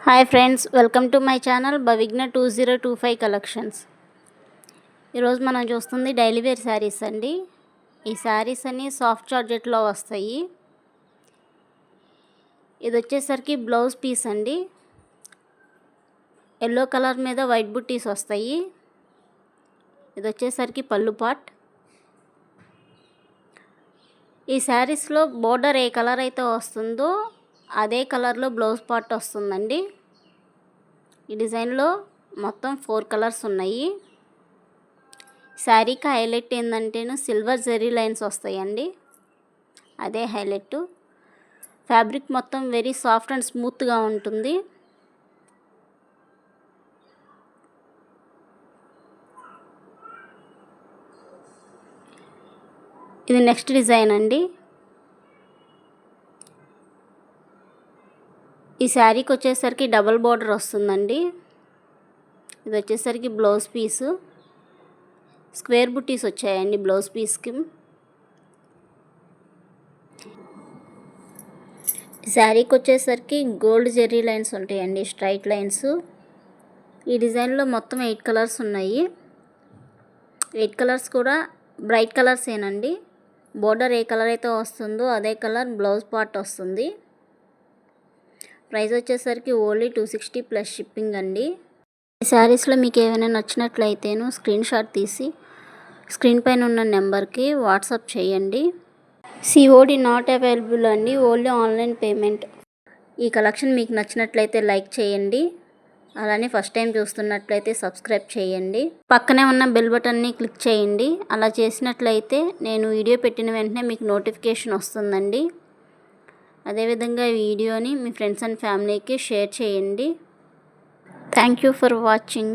Hi friends, welcome to my channel Bhavighna 2025 collections. ఈరోజు మనం చూస్తుంది డైలీ వేర్ శారీస్ అండి. ఈ శారీస్ అన్నీ సాఫ్ట్ జార్జెట్లో వస్తాయి. ఇది వచ్చేసరికి బ్లౌజ్ పీస్ అండి. ఎల్లో కలర్ మీద వైట్ బుట్టీస్ వస్తాయి. ఇది వచ్చేసరికి పళ్ళు పార్ట్. ఈ శారీస్లో బోర్డర్ ఏ కలర్ అయితే వస్తుందో అదే కలర్లో బ్లౌజ్ పార్ట్ వస్తుందండి. ఈ డిజైన్లో మొత్తం 4 కలర్స్ ఉన్నాయి. శారీకి హైలైట్ ఏంటంటేను సిల్వర్ జెరీ లైన్స్ వస్తాయండి, అదే హైలైట్. ఫ్యాబ్రిక్ మొత్తం వెరీ సాఫ్ట్ అండ్ స్మూత్గా ఉంటుంది. ఇది నెక్స్ట్ డిజైన్ అండి. ఈ శారీకి వచ్చేసరికి డబల్ బార్డర్ వస్తుందండి. ఇది వచ్చేసరికి బ్లౌజ్ పీసు. స్క్వేర్ బుట్టీస్ వచ్చాయండి బ్లౌజ్ పీస్కి. శారీకి వచ్చేసరికి గోల్డ్ జెర్రీ లైన్స్ ఉంటాయండి, స్ట్రైట్ లైన్స్. ఈ డిజైన్లో మొత్తం 8 కలర్స్ ఉన్నాయి. 8 కలర్స్ కూడా బ్రైట్ కలర్స్ ఏనండి. బోర్డర్ ఏ కలర్ అయితే వస్తుందో అదే కలర్ బ్లౌజ్ పార్ట్ వస్తుంది. ప్రైస్ వచ్చేసరికి ఓన్లీ 260 ప్లస్ షిప్పింగ్ అండి. ఈ శారీస్లో మీకు ఏమైనా నచ్చినట్లయితేను స్క్రీన్ షాట్ తీసి స్క్రీన్ పైన ఉన్న నెంబర్కి వాట్సాప్ చేయండి. సిఓడి నాట్ అవైలబుల్ అండి, ఓన్లీ ఆన్లైన్ పేమెంట్. ఈ కలెక్షన్ మీకు నచ్చినట్లయితే లైక్ చేయండి. అలానే ఫస్ట్ టైం చూస్తున్నట్లయితే సబ్స్క్రైబ్ చేయండి. పక్కనే ఉన్న బెల్ బటన్ని క్లిక్ చేయండి. అలా చేసినట్లయితే నేను వీడియో పెట్టిన వెంటనే మీకు నోటిఫికేషన్ వస్తుందండి. అదేవిధంగా ఈ వీడియోని మీ ఫ్రెండ్స్ అండ్ ఫ్యామిలీకి షేర్ చేయండి. Thank you for watching.